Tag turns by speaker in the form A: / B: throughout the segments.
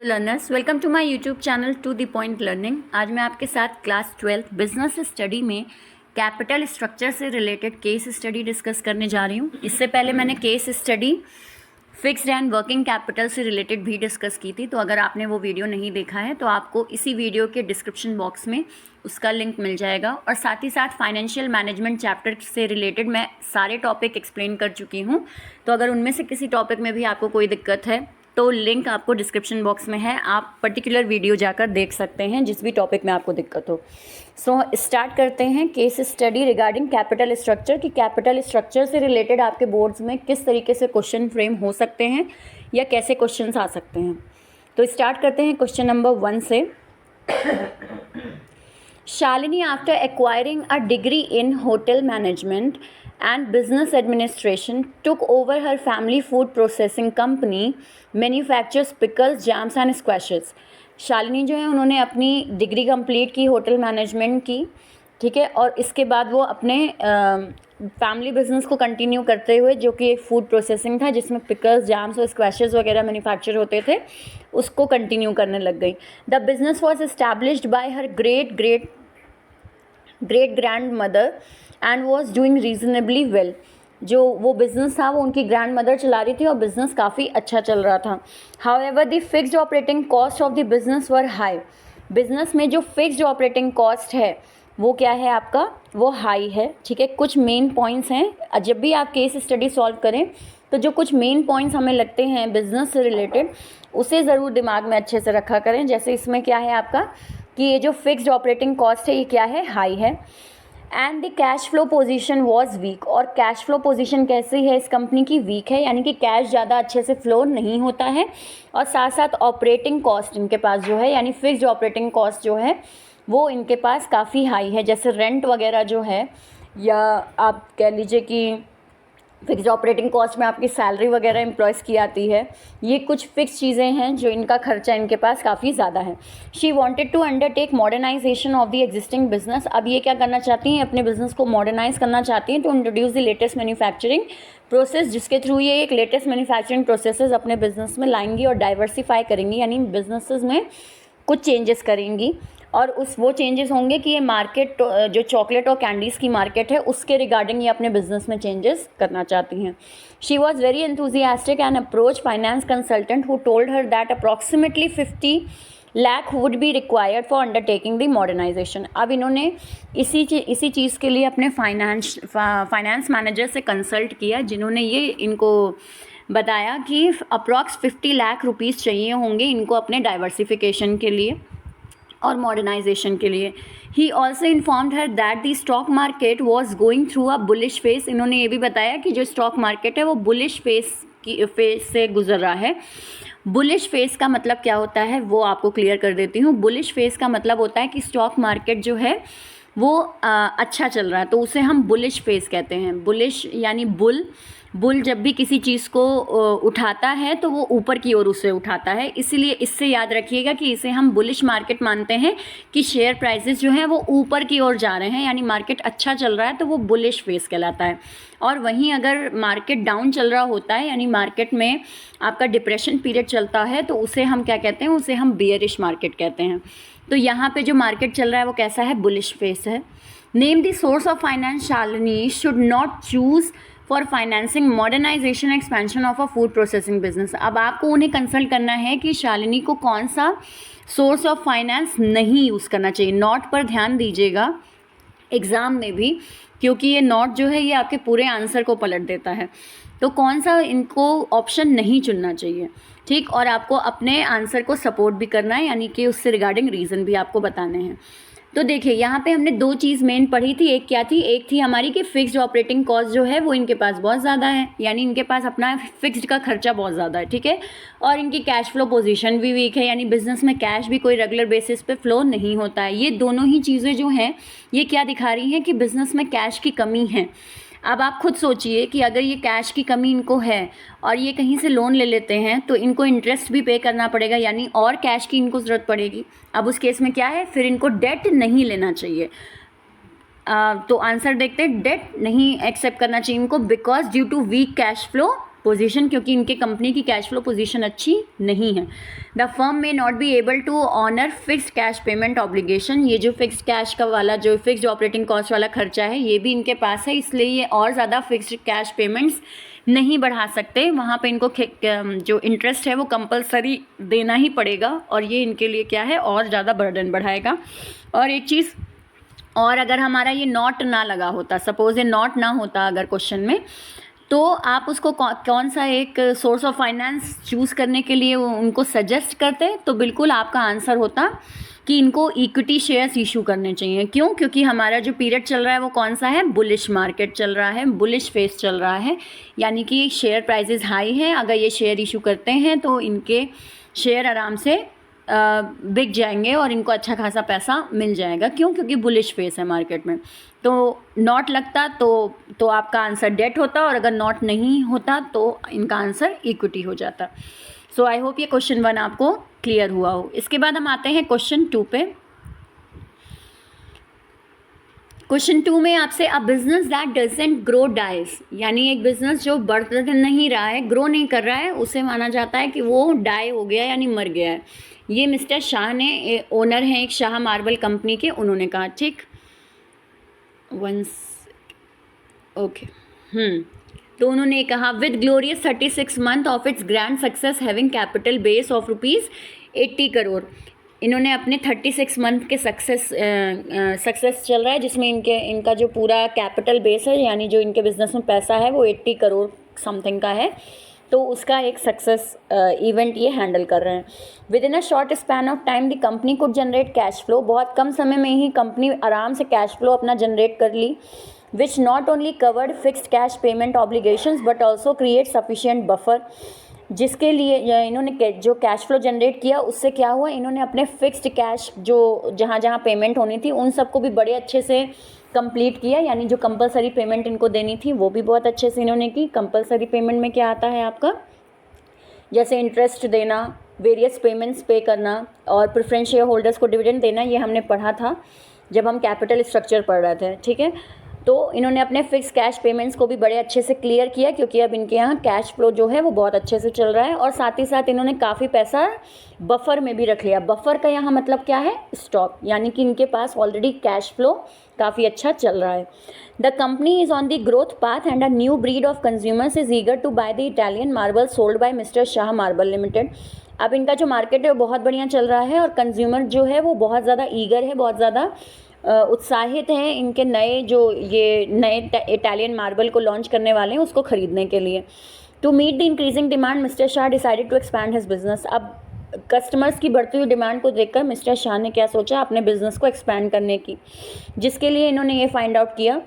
A: Learners, welcome to my YouTube channel to the point learning. आज मैं आपके साथ क्लास 12 बिजनेस स्टडी में कैपिटल स्ट्रक्चर से रिलेटेड केस स्टडी डिस्कस करने जा रही हूँ। इससे पहले मैंने case study fixed and working capital से रिलेटेड भी डिस्कस की थी, तो अगर आपने वो वीडियो नहीं देखा है तो आपको इसी वीडियो के डिस्क्रिप्शन बॉक्स में उसका लिंक मिल जाएगा। और साथ ही साथ फाइनेंशियल मैनेजमेंट चैप्टर से रिलेटेड मैं सारे टॉपिक एक्सप्लेन कर चुकी हूँ, तो अगर उनमें से किसी टॉपिक में भी आपको कोई दिक्कत है तो लिंक आपको डिस्क्रिप्शन बॉक्स में है, आप पर्टिकुलर वीडियो जाकर देख सकते हैं जिस भी टॉपिक में आपको दिक्कत हो। सो स्टार्ट करते हैं case study regarding capital structure कि कैपिटल स्ट्रक्चर से रिलेटेड आपके बोर्ड्स में किस तरीके से क्वेश्चन फ्रेम हो सकते हैं या कैसे क्वेश्चंस आ सकते हैं। तो स्टार्ट करते हैं क्वेश्चन नंबर 1 से। Shalini after acquiring a degree in hotel management and business administration took over her family food processing company manufactures pickles, jams and squashes। Shalini जो है उन्होंने अपनी डिग्री कंप्लीट की होटल मैनेजमेंट की, ठीक है, और इसके बाद वो अपने फैमिली बिजनेस को कंटिन्यू करते हुए, जो कि एक फूड प्रोसेसिंग था जिसमें पिकल्स, जैम्स और स्क्वैशेस वगैरह मैन्युफैक्चर होते थे, उसको कंटिन्यू करने लग गई। The business was established bye her great grand mother and was doing reasonably well. जो वो बिज़नेस था वो उनकी ग्रैंड मदर चला रही थी और बिज़नेस काफ़ी अच्छा चल रहा था। However the fixed operating cost of the business were high. Business में जो फिक्स्ड ऑपरेटिंग कॉस्ट है वो क्या है आपका, वो हाई है, ठीक है। कुछ मेन पॉइंट्स हैं, जब भी आप केस स्टडी सॉल्व करें तो जो कुछ मेन पॉइंट्स हमें लगते हैं बिज़नेस से रिलेटेड, उसे ज़रूर दिमाग में अच्छे से रखा करें। जैसे इसमें क्या है आपका कि ये जो फिक्स्ड ऑपरेटिंग कॉस्ट है ये क्या है, हाई है। And the cash flow position was weak. और कैश फ्लो पोजीशन कैसी है इस कंपनी की, वीक है, यानी कि कैश ज़्यादा अच्छे से फ्लो नहीं होता है। और साथ साथ ऑपरेटिंग कॉस्ट इनके पास जो है, यानी फिक्स्ड ऑपरेटिंग कॉस्ट जो है वो इनके पास काफ़ी हाई है। जैसे रेंट वगैरह जो है, या आप कह लीजिए कि फिक्स्ड ऑपरेटिंग कॉस्ट में आपकी सैलरी वगैरह एम्प्लॉयज़ की आती है, ये कुछ फिक्स चीज़ें हैं जो इनका खर्चा इनके पास काफ़ी ज़्यादा है। She wanted to undertake modernisation of the existing business. अब ये क्या करना चाहती हैं, अपने बिजनेस को मॉडर्नाइज करना चाहती हैं, तो introduce the latest manufacturing process, जिसके थ्रू ये एक लेटेस्ट मैन्युफैक्चरिंग प्रोसेसेस अपने बिजनेस में लाएंगी और डाइवर्सिफाई करेंगी, यानी बिजनेसेस में कुछ चेंजेस करेंगी। और वो चेंजेस होंगे कि ये मार्केट जो चॉकलेट और कैंडीज़ की मार्केट है उसके रिगार्डिंग ये अपने बिजनेस में चेंजेस करना चाहती हैं। She was very enthusiastic and approach finance consultant who told her that approximately 50 lakh would be required for undertaking the modernisation. अब इन्होंने इसी चीज़ के लिए अपने फाइनेंस मैनेजर से कंसल्ट किया, जिन्होंने ये इनको बताया कि अप्रॉक्स 50 लाख रुपीज़ चाहिए होंगे इनको अपने डाइवर्सिफिकेशन के लिए और मॉडर्नाइजेशन के लिए। He also informed her that the stock market was going through a bullish face. इन्होंने ये भी बताया कि जो स्टॉक मार्केट है वो बुलिश फेस से गुजर रहा है। बुलिश फेस का मतलब क्या होता है वो आपको क्लियर कर देती हूँ। बुलिश फेस का मतलब होता है कि स्टॉक मार्केट जो है वो अच्छा चल रहा है, तो उसे हम बुलिश फेस कहते हैं। बुलिश यानी बुल जब भी किसी चीज़ को उठाता है तो वो ऊपर की ओर उसे उठाता है, इसीलिए इससे याद रखिएगा कि इसे हम बुलिश मार्केट मानते हैं कि शेयर प्राइसेस जो हैं वो ऊपर की ओर जा रहे हैं, यानी मार्केट अच्छा चल रहा है, तो वो बुलिश फेस कहलाता है। और वहीं अगर मार्केट डाउन चल रहा होता है, यानी मार्केट में आपका डिप्रेशन पीरियड चलता है, तो उसे हम क्या कहते हैं, उसे हम बियरिश मार्केट कहते हैं। तो यहाँ पे जो मार्केट चल रहा है वो कैसा है, बुलिश फेस है। Name the source of finance. Shalini should not choose for financing modernisation expansion of a food processing business. अब आपको उन्हें कंसल्ट करना है कि शालिनी को कौन सा सोर्स ऑफ फाइनेंस नहीं यूज़ करना चाहिए। नॉट पर ध्यान दीजिएगा एग्ज़ाम में भी, क्योंकि ये नॉट जो है ये आपके पूरे आंसर को पलट देता है। तो कौन सा इनको ऑप्शन नहीं चुनना चाहिए, ठीक। और आपको अपने आंसर को सपोर्ट भी करना है, यानी कि उससे रिगार्डिंग रीज़न भी आपको बताने हैं। तो देखिए यहाँ पे हमने दो चीज़ मेन पढ़ी थी। एक क्या थी, एक थी हमारी कि फिक्स्ड ऑपरेटिंग कॉस्ट जो है वो इनके पास बहुत ज़्यादा है, यानी इनके पास अपना फिक्स्ड का खर्चा बहुत ज़्यादा है, ठीक है। और इनकी कैश फ्लो पोजीशन भी वीक है, यानी बिजनेस में कैश भी कोई रेगुलर बेसिस पे फ्लो नहीं होता है। ये दोनों ही चीज़ें जो हैं ये क्या दिखा रही हैं कि बिज़नेस में कैश की कमी है। अब आप खुद सोचिए कि अगर ये कैश की कमी इनको है और ये कहीं से लोन ले लेते हैं तो इनको इंटरेस्ट भी पे करना पड़ेगा, यानी और कैश की इनको ज़रूरत पड़ेगी। अब उस केस में क्या है, फिर इनको डेट नहीं लेना चाहिए। तो आंसर देखते हैं, डेट नहीं एक्सेप्ट करना चाहिए इनको because due to weak cash flow position, क्योंकि इनके कंपनी की कैश फ्लो पोजीशन अच्छी नहीं है। The firm may not be able to honour fixed cash payment obligation, ये जो फिक्स्ड कैश का वाला जो फिक्स्ड ऑपरेटिंग कॉस्ट वाला खर्चा है ये भी इनके पास है, इसलिए ये और ज़्यादा फिक्स्ड कैश पेमेंट्स नहीं बढ़ा सकते। वहाँ पे इनको जो इंटरेस्ट है वो कंपलसरी देना ही पड़ेगा, और ये इनके लिए क्या है, और ज़्यादा बर्डन बढ़ाएगा। और एक चीज़ और, अगर हमारा ये नॉट ना लगा होता, सपोज ये नॉट ना होता अगर क्वेश्चन में, तो आप उसको कौन सा एक सोर्स ऑफ फाइनेंस चूज़ करने के लिए उनको सजेस्ट करते, तो बिल्कुल आपका आंसर होता कि इनको इक्विटी शेयर्स इशू करने चाहिए। क्यों? क्योंकि हमारा जो पीरियड चल रहा है वो कौन सा है, बुलिश मार्केट चल रहा है, बुलिश फेस चल रहा है, यानी कि शेयर प्राइसेस हाई हैं। अगर ये शेयर इशू करते हैं तो इनके शेयर आराम से बिक जाएंगे और इनको अच्छा खासा पैसा मिल जाएगा। क्यों? क्योंकि बुलिश फेस है मार्केट में। तो नॉट लगता तो आपका आंसर डेट होता, और अगर नॉट नहीं होता तो इनका आंसर इक्विटी हो जाता। सो आई होप ये क्वेश्चन 1 आपको क्लियर हुआ हो। इसके बाद हम आते हैं क्वेश्चन 2 पे। क्वेश्चन 2 में आपसे a business that doesn't grow dies, यानी एक बिजनेस जो बढ़ नहीं रहा है, ग्रो नहीं कर रहा है, उसे माना जाता है कि वो डाई हो गया यानी मर गया है। ये मिस्टर शाह ने, ओनर हैं एक शाह मार्बल कंपनी के, उन्होंने कहा। ठीक, ओके तो उन्होंने कहा with glorious 36 month of its grand success having capital base of ₹80 crore. इन्होंने अपने 36 मंथ के सक्सेस चल रहा है, जिसमें इनका जो पूरा कैपिटल बेस है, यानी जो इनके बिजनेस में पैसा है वो 80 करोड़ समथिंग का है, तो उसका एक सक्सेस इवेंट ये हैंडल कर रहे हैं। With in a short span of time the company could generate cash flow, बहुत कम समय में ही कंपनी आराम से कैश फ्लो अपना जनरेट कर ली, which not only covered fixed cash payment obligations but also create sufficient buffer, जिसके लिए इन्होंने जो कैश फ्लो जनरेट किया उससे क्या हुआ, इन्होंने अपने फिक्स्ड कैश जो जहाँ जहाँ पेमेंट होनी थी उन सबको भी बड़े अच्छे से कंप्लीट किया, यानी जो कंपलसरी पेमेंट इनको देनी थी वो भी बहुत अच्छे से इन्होंने की। कंपलसरी पेमेंट में क्या आता है आपका, जैसे इंटरेस्ट देना, वेरियस पेमेंट्स पे करना और प्रेफरेंस शेयर होल्डर्स को डिविडेंड देना, ये हमने पढ़ा था जब हम कैपिटल स्ट्रक्चर पढ़ रहे थे। ठीक है, तो इन्होंने अपने फिक्स कैश पेमेंट्स को भी बड़े अच्छे से क्लियर किया, क्योंकि अब इनके यहाँ कैश फ्लो जो है वो बहुत अच्छे से चल रहा है, और साथ ही साथ इन्होंने काफ़ी पैसा बफर में भी रख लिया। बफर का यहाँ मतलब क्या है, स्टॉक, यानी कि इनके पास ऑलरेडी कैश फ्लो काफ़ी अच्छा चल रहा है। The company is on the growth path and a new breed of consumers is eager to buy the Italian marble sold by mister Shah marble limited. अब इनका जो मार्केट है वो बहुत बढ़िया चल रहा है, और कंज्यूमर जो है वो बहुत ज़्यादा ईगर है, बहुत ज़्यादा उत्साहित हैं इनके नए इटालियन मार्बल को लॉन्च करने वाले हैं उसको ख़रीदने के लिए। To meet the increasing demand mister Shah decided to expand his business. अब कस्टमर्स की बढ़ती हुई डिमांड को देखकर मिस्टर शाह ने क्या सोचा, अपने बिजनेस को एक्सपैंड करने की, जिसके लिए इन्होंने ये फाइंड आउट किया,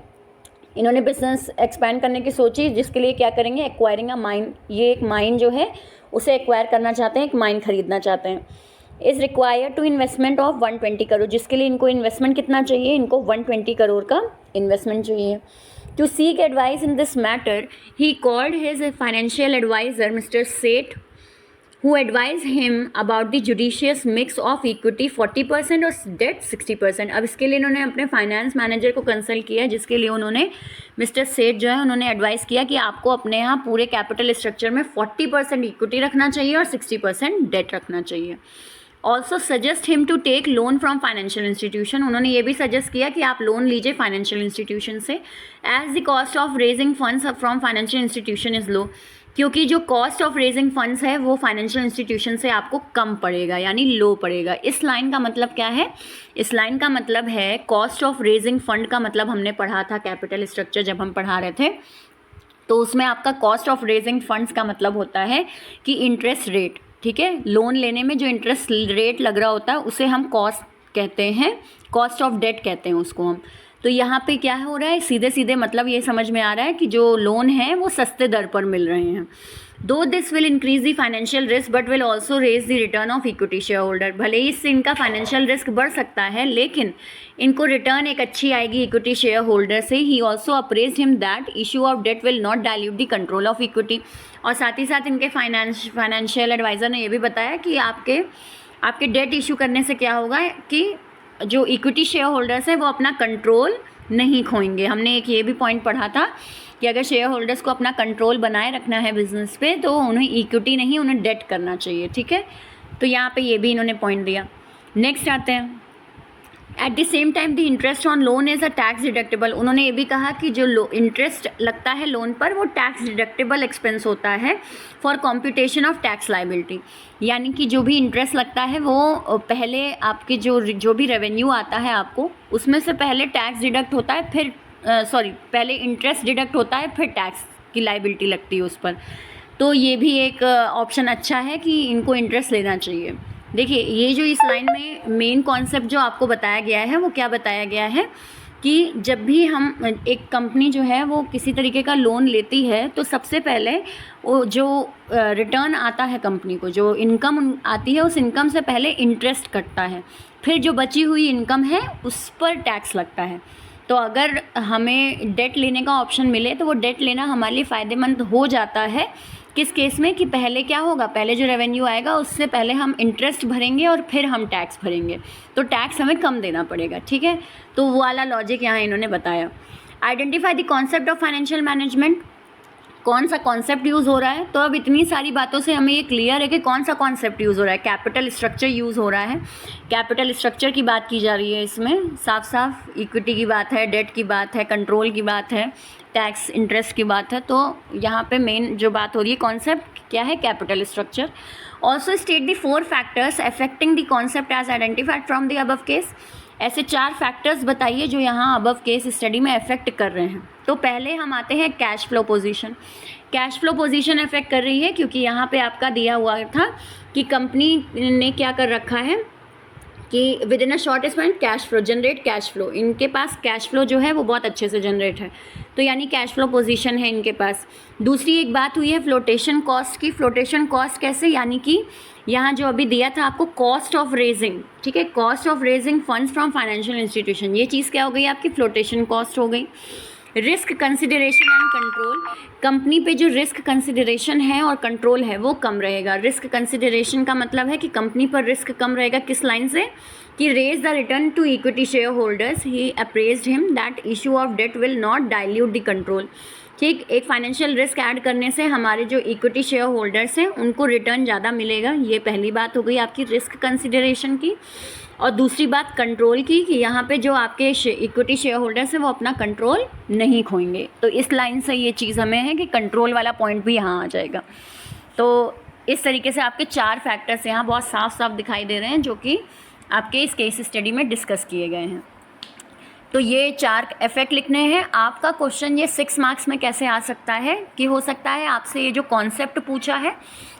A: इन्होंने बिजनेस एक्सपैंड करने की सोची, जिसके लिए क्या करेंगे, एक्वायरिंग अ माइन, ये एक माइन जो है उसे एक्वायर करना चाहते हैं, एक माइन खरीदना चाहते हैं। Is required to investment of 120 crore, जिसके लिए इनको इन्वेस्टमेंट कितना चाहिए, इनको 120 करोड़ का इन्वेस्टमेंट चाहिए। To seek advice in this matter he called his financial adviser mister Seth, who advised him about the judicious mix of equity 40% और debt 60%। अब इसके लिए इन्होंने अपने फाइनेंस मैनेजर को कंसल्ट किया, जिसके लिए उन्होंने मिस्टर सेठ जो है उन्होंने एडवाइस किया कि आपको अपने यहाँ पूरे कैपिटल स्ट्रक्चर में 40% इक्विटी रखना चाहिए और 60% डेट रखना चाहिए। Also suggest him to take loan from financial institution, उन्होंने ये भी सजेस्ट किया कि आप लोन लीजिए फाइनेंशियल इंस्टीट्यूशन से, as the cost of raising funds from financial institution is low, क्योंकि जो कॉस्ट ऑफ रेजिंग फंड्स है वो फाइनेंशियल इंस्टीट्यूशन से आपको कम पड़ेगा, यानी लो पड़ेगा। इस लाइन का मतलब क्या है, इस लाइन का मतलब है कॉस्ट ऑफ रेजिंग फंड का मतलब हमने पढ़ा था कैपिटल स्ट्रक्चर जब हम पढ़ा रहे थे, तो उसमें आपका कॉस्ट ऑफ रेजिंग फंड्स का मतलब होता है कि इंटरेस्ट रेट। ठीक है, लोन लेने में जो इंटरेस्ट रेट लग रहा होता है उसे हम कॉस्ट कहते हैं, कॉस्ट ऑफ डेट कहते हैं उसको हम। तो यहाँ पे क्या हो रहा है, सीधे सीधे मतलब ये समझ में आ रहा है कि जो लोन है वो सस्ते दर पर मिल रहे हैं। Though this will increase the financial risk but will also raise the return of equity shareholder, भले ही इससे इनका फाइनेंशियल रिस्क बढ़ सकता है लेकिन इनको रिटर्न एक अच्छी आएगी इक्विटी शेयर होल्डर से। He also apprised him that issue of debt will not dilute the control of equity, और साथ ही साथ इनके फाइनेंशियल एडवाइज़र ने ये भी बताया कि आपके डेट इशू करने से क्या होगा कि जो इक्विटी शेयर होल्डर्स है वो अपना कंट्रोल नहीं खोएंगे। हमने एक ये भी पॉइंट पढ़ा था कि अगर शेयर होल्डर्स को अपना कंट्रोल बनाए रखना है बिजनेस पे तो उन्हें इक्विटी नहीं, उन्हें डेट करना चाहिए, ठीक है। तो यहाँ पे ये भी इन्होंने पॉइंट दिया। नेक्स्ट आते हैं, at the same time the interest on loan is a tax deductible. उन्होंने ये भी कहा कि जो इंटरेस्ट लगता है लोन पर वो टैक्स डिडक्टेबल एक्सपेंस होता है for computation of tax liability. यानी कि जो भी इंटरेस्ट लगता है वो पहले आपके जो भी रेवेन्यू आता है आपको उसमें से पहले टैक्स डिडक्ट होता है, फिर पहले इंटरेस्ट डिडक्ट होता है, फिर टैक्स की लाइबिलिटी लगती है उस पर। तो ये भी एक ऑप्शन अच्छा है कि इनको इंटरेस्ट लेना चाहिए। देखिए ये जो इस लाइन में मेन कॉन्सेप्ट जो आपको बताया गया है वो क्या बताया गया है कि जब भी हम एक कंपनी जो है वो किसी तरीके का लोन लेती है तो सबसे पहले वो जो रिटर्न आता है कंपनी को, जो इनकम आती है उस इनकम से पहले इंटरेस्ट कटता है, फिर जो बची हुई इनकम है उस पर टैक्स लगता है। तो अगर हमें डेट लेने का ऑप्शन मिले तो वो डेट लेना हमारे लिए फ़ायदेमंद हो जाता है। किस केस में कि पहले क्या होगा, पहले जो रेवेन्यू आएगा उससे पहले हम इंटरेस्ट भरेंगे और फिर हम टैक्स भरेंगे, तो टैक्स हमें कम देना पड़ेगा, ठीक है। तो वो वाला लॉजिक यहाँ इन्होंने बताया। Identify the concept of financial management, कौन सा कॉन्सेप्ट यूज़ हो रहा है। तो अब इतनी सारी बातों से हमें ये क्लियर है कि कौन सा कॉन्सेप्ट यूज़ हो रहा है। कैपिटल स्ट्रक्चर यूज़ हो रहा है, कैपिटल स्ट्रक्चर की बात की जा रही है इसमें, साफ साफ इक्विटी की बात है, डेट की बात है, कंट्रोल की बात है, टैक्स इंटरेस्ट की बात है। तो यहाँ पे मेन जो बात हो रही है कॉन्सेप्ट क्या है, capital structure. Also state the 4 factors affecting the concept as identified from the above case. ऐसे 4 फैक्टर्स बताइए जो यहाँ अबव केस स्टडी में अफेक्ट कर रहे हैं। तो पहले हम आते हैं cash flow position. Cash flow position affect कर रही है क्योंकि यहाँ पे आपका दिया हुआ था कि कंपनी ने क्या कर रखा है कि with in a short span cash flow generate, cash flow, इनके पास कैश फ्लो जो है वो बहुत अच्छे से जनरेट है, तो यानी कैश फ्लो पोजीशन है इनके पास। दूसरी एक बात हुई है फ्लोटेशन कॉस्ट की। फ्लोटेशन कॉस्ट कैसे, यानी कि यहाँ जो अभी दिया था आपको कॉस्ट ऑफ रेजिंग, ठीक है, cost of raising funds from financial institution, ये चीज़ क्या हो गई आपकी, फ्लोटेशन कॉस्ट हो गई। Risk consideration and control, company पे जो रिस्क कंसिडरेशन है और कंट्रोल है वो कम रहेगा। रिस्क कंसिडरेशन का मतलब है कि कंपनी पर रिस्क कम रहेगा, किस लाइन से, कि raise the return to equity shareholders, he apprised him that issue of debt will not dilute the control. ठीक, एक फाइनेंशियल रिस्क ऐड करने से हमारे जो इक्विटी शेयर होल्डर्स हैं उनको रिटर्न ज़्यादा मिलेगा, ये पहली बात हो गई आपकी रिस्क कंसिडरेशन की। और दूसरी बात कंट्रोल की, कि यहाँ पे जो आपके इक्विटी शेयर होल्डर्स हैं वो अपना कंट्रोल नहीं खोएंगे। तो इस लाइन से ये चीज़ हमें है कि कंट्रोल वाला पॉइंट भी यहाँ आ जाएगा। तो इस तरीके से आपके 4 फैक्टर्स यहाँ बहुत साफ साफ दिखाई दे रहे हैं जो कि आपके इस केस स्टडी में डिस्कस किए गए हैं। तो ये 4 इफेक्ट लिखने हैं। आपका क्वेश्चन ये 6 मार्क्स में कैसे आ सकता है कि हो सकता है आपसे ये जो कॉन्सेप्ट पूछा है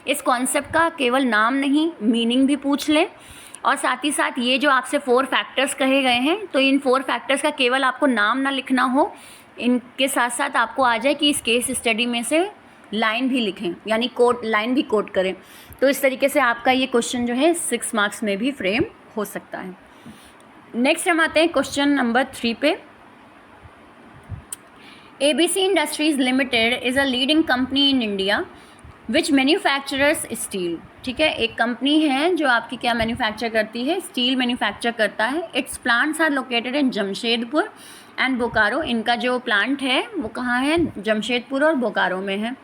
A: इस कॉन्सेप्ट का केवल नाम नहीं मीनिंग भी पूछ ले, और साथ ही साथ ये जो आपसे 4 फैक्टर्स कहे गए हैं तो इन 4 फैक्टर्स का केवल आपको नाम ना लिखना हो, इनके साथ साथ आपको आ जाए कि इस केस स्टडी में से लाइन भी लिखें, यानी कोट लाइन भी कोट करें। तो इस तरीके से आपका ये क्वेश्चन जो है 6 मार्क्स में भी फ्रेम हो सकता है। नेक्स्ट हम आते हैं क्वेश्चन नंबर 3 पे। ABC industries limited is a leading company in India which manufacturers steel. ठीक है, एक कंपनी है जो आपकी क्या मैन्युफैक्चर करती है, स्टील मैन्युफैक्चर करता है। Its plants are located in Jamshedpur and Bokaro. इनका जो प्लांट है वो कहाँ है, जमशेदपुर और बोकारो में है।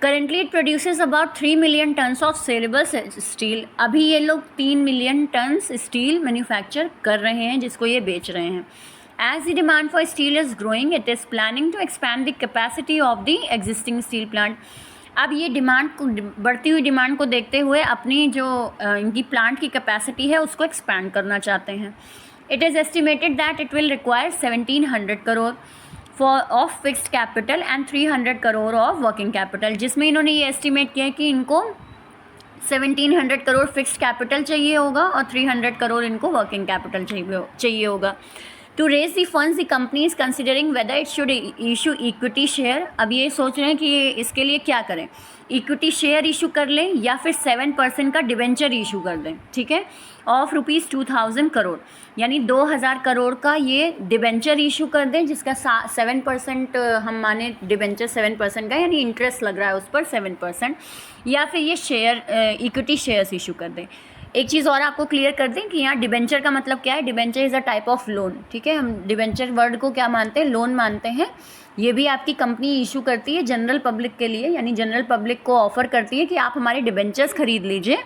A: Currently it produces about 3 million tons of saleable steel. अभी ये लोग 3 मिलियन टन्स स्टील मैन्युफैक्चर कर रहे हैं जिसको ये बेच रहे हैं। As the demand for steel is growing, it is planning to expand the capacity of the existing steel plant. अब ये डिमांड को, बढ़ती हुई डिमांड को देखते हुए अपनी जो इनकी प्लांट की कैपेसिटी है उसको एक्सपैंड करना चाहते हैं। It is estimated that it will require 1700 crore for of fixed capital and 300 crore of working capital, जिसमें इन्होंने ये एस्टिमेट किया कि इनको 1700 करोड़ फिक्स्ड कैपिटल चाहिए होगा और 300 करोड़ इनको वर्किंग कैपिटल चाहिए होगा। To raise the funds the company is considering whether it should issue equity share. अब ये सोच रहे हैं कि ये इसके लिए क्या करें, इक्विटी शेयर इशू कर लें या फिर 7% का डिबेंचर इशू कर दें। ठीक है, ऑफ रुपीज़ 2000 करोड़, यानी 2000 करोड़ का ये डिबेंचर इशू कर दें जिसका 7% हम माने डिबेंचर 7% का, यानी इंटरेस्ट लग रहा है उस पर 7%, या फिर ये शेयर इक्विटी शेयर्स इशू कर दें। एक चीज़ और आपको क्लियर कर दें कि यहाँ डिबेंचर का मतलब क्या है। Debenture is a type of loan. ठीक है, हम डिबेंचर वर्ड को क्या मानते हैं, लोन मानते हैं। ये भी आपकी कंपनी इशू करती है जनरल पब्लिक के लिए, यानी जनरल पब्लिक को ऑफ़र करती है कि आप हमारे डिबेंचर्स खरीद लीजिए।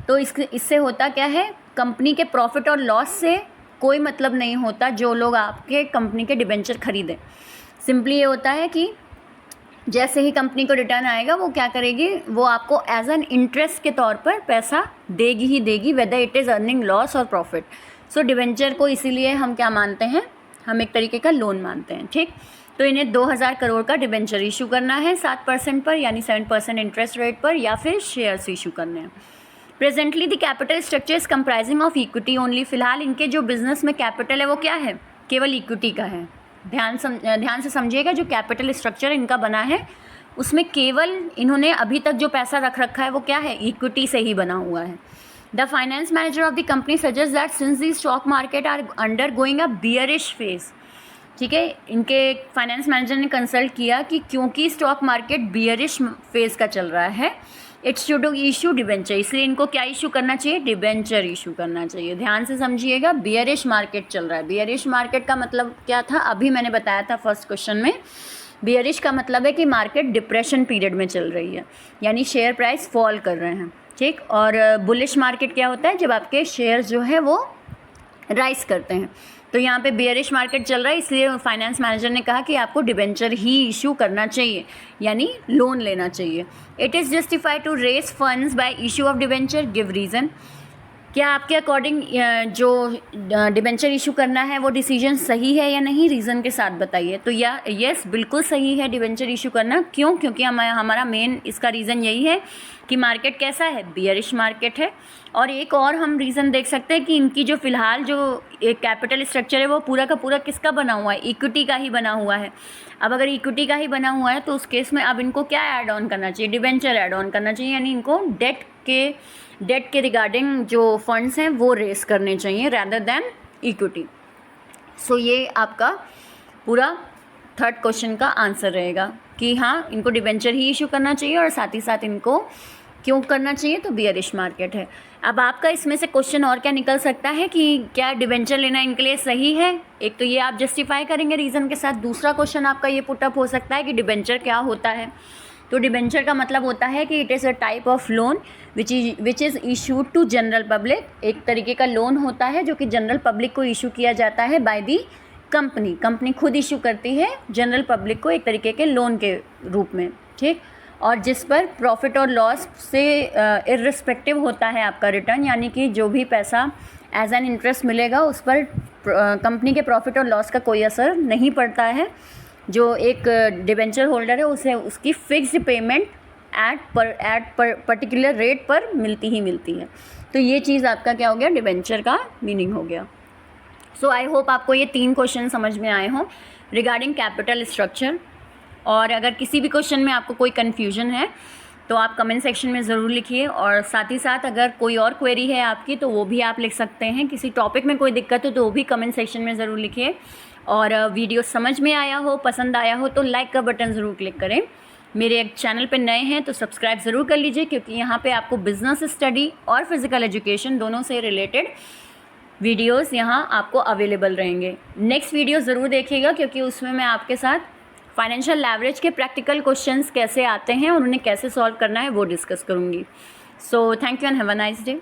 A: तो इससे होता क्या है, कंपनी के प्रॉफिट और लॉस से कोई मतलब नहीं होता जो लोग आपके कंपनी के डिबेंचर खरीदें। सिंपली ये होता है कि जैसे ही कंपनी को रिटर्न आएगा वो क्या करेगी, वो आपको एज एन इंटरेस्ट के तौर पर पैसा देगी ही देगी, whether it is earning loss और प्रॉफिट। सो डिबेंचर को इसीलिए हम क्या मानते हैं, हम एक तरीके का लोन मानते हैं, ठीक। तो इन्हें 2000 करोड़ का डिबेंचर इशू करना है 7% पर, यानी 7% इंटरेस्ट रेट पर, या फिर शेयर्स इशू करने हैं। Presently the capital structure is comprising of equity only. फिलहाल इनके जो बिजनेस में कैपिटल है वो क्या है, केवल इक्विटी का है। ध्यान से समझिएगा, जो कैपिटल स्ट्रक्चर इनका बना है उसमें केवल इन्होंने अभी तक जो पैसा रख रखा है वो क्या है, इक्विटी से ही बना हुआ है। The finance manager of the company suggest that since the stock market are undergoing a bearish phase, ठीक है। इनके फाइनेंस मैनेजर ने कंसल्ट किया कि क्योंकि स्टॉक मार्केट बियरिश फेज का चल रहा है, इट्स शुड इशू डिबेंचर, इसलिए इनको क्या इशू करना चाहिए, डिबेंचर इशू करना चाहिए। ध्यान से समझिएगा, बियरिश मार्केट चल रहा है। बियरिश मार्केट का मतलब क्या था, अभी मैंने बताया था फर्स्ट क्वेश्चन में। बियरिश का मतलब है कि मार्केट डिप्रेशन पीरियड में चल रही है, यानी शेयर प्राइस फॉल कर रहे हैं, ठीक। और बुलिश मार्केट क्या होता है, जब आपके शेयर जो है वो राइज करते हैं। तो यहाँ पे बियरिश मार्केट चल रहा है, इसलिए फाइनेंस मैनेजर ने कहा कि आपको डिबेंचर ही इशू करना चाहिए, यानी लोन लेना चाहिए। It is justified to raise funds by issue of debenture, give reason. क्या आपके अकॉर्डिंग जो डिबेंचर इशू करना है वो डिसीजन सही है या नहीं, रीज़न के साथ बताइए। तो यस, बिल्कुल सही है डिबेंचर इशू करना। क्यों? क्योंकि हमारा मेन इसका रीज़न यही है कि मार्केट कैसा है, बियरिश मार्केट है। और एक और हम रीज़न देख सकते हैं कि इनकी जो फ़िलहाल जो एक कैपिटल स्ट्रक्चर है वो पूरा का पूरा किसका बना हुआ है, इक्विटी का ही बना हुआ है। अब अगर इक्विटी का ही बना हुआ है तो उस केस में अब इनको क्या ऐड ऑन करना चाहिए, डिबेंचर ऐड ऑन करना चाहिए, यानी इनको डेट के रिगार्डिंग जो फंड्स हैं वो रेस करने चाहिए रैदर देन इक्विटी। सो ये आपका पूरा थर्ड क्वेश्चन का आंसर रहेगा कि हाँ, इनको डिबेंचर ही इशू करना चाहिए, और साथ ही साथ इनको क्यों करना चाहिए, तो बियरिश मार्केट है। अब आपका इसमें से क्वेश्चन और क्या निकल सकता है कि क्या डिबेंचर लेना इनके लिए सही है, एक तो ये आप जस्टिफाई करेंगे रीज़न के साथ। दूसरा क्वेश्चन आपका ये पुटअप हो सकता है कि डिबेंचर क्या होता है। तो डिबेंचर का मतलब होता है कि it is a type of loan which is issued to general public. एक तरीके का लोन होता है जो कि जनरल पब्लिक को इशू किया जाता है बाय दी कंपनी खुद इशू करती है जनरल पब्लिक को एक तरीके के लोन के रूप में, ठीक। और जिस पर प्रॉफिट और लॉस से इर्रिस्पेक्टिव होता है आपका रिटर्न, यानी कि जो भी पैसा एज एन इंटरेस्ट मिलेगा उस पर कंपनी के प्रॉफिट और लॉस का कोई असर नहीं पड़ता है। जो एक डिबेंचर होल्डर है उसे उसकी fixed payment at particular rate पर मिलती ही मिलती है। तो ये चीज़ आपका क्या हो गया, डिबेंचर का मीनिंग हो गया। सो आई होप आपको ये 3 क्वेश्चन समझ में आए हों रिगार्डिंग कैपिटल स्ट्रक्चर। और अगर किसी भी क्वेश्चन में आपको कोई कन्फ्यूजन है तो आप कमेंट सेक्शन में ज़रूर लिखिए, और साथ ही साथ अगर कोई और क्वेरी है आपकी तो वो भी आप लिख सकते हैं। किसी टॉपिक में कोई दिक्कत हो तो वो भी कमेंट सेक्शन में ज़रूर लिखिए। और वीडियो समझ में आया हो, पसंद आया हो तो लाइक का बटन ज़रूर क्लिक करें। मेरे चैनल पे नए हैं तो सब्सक्राइब ज़रूर कर लीजिए, क्योंकि यहाँ पे आपको बिज़नेस स्टडी और फिज़िकल एजुकेशन दोनों से रिलेटेड वीडियोस यहाँ आपको अवेलेबल रहेंगे। नेक्स्ट वीडियो ज़रूर देखिएगा, क्योंकि उसमें मैं आपके साथ फाइनेंशियल लेवरेज के प्रैक्टिकल क्वेश्चंस कैसे आते हैं और उन्हें कैसे सॉल्व करना है वो डिस्कस करूँगी। So thank you and have a nice day.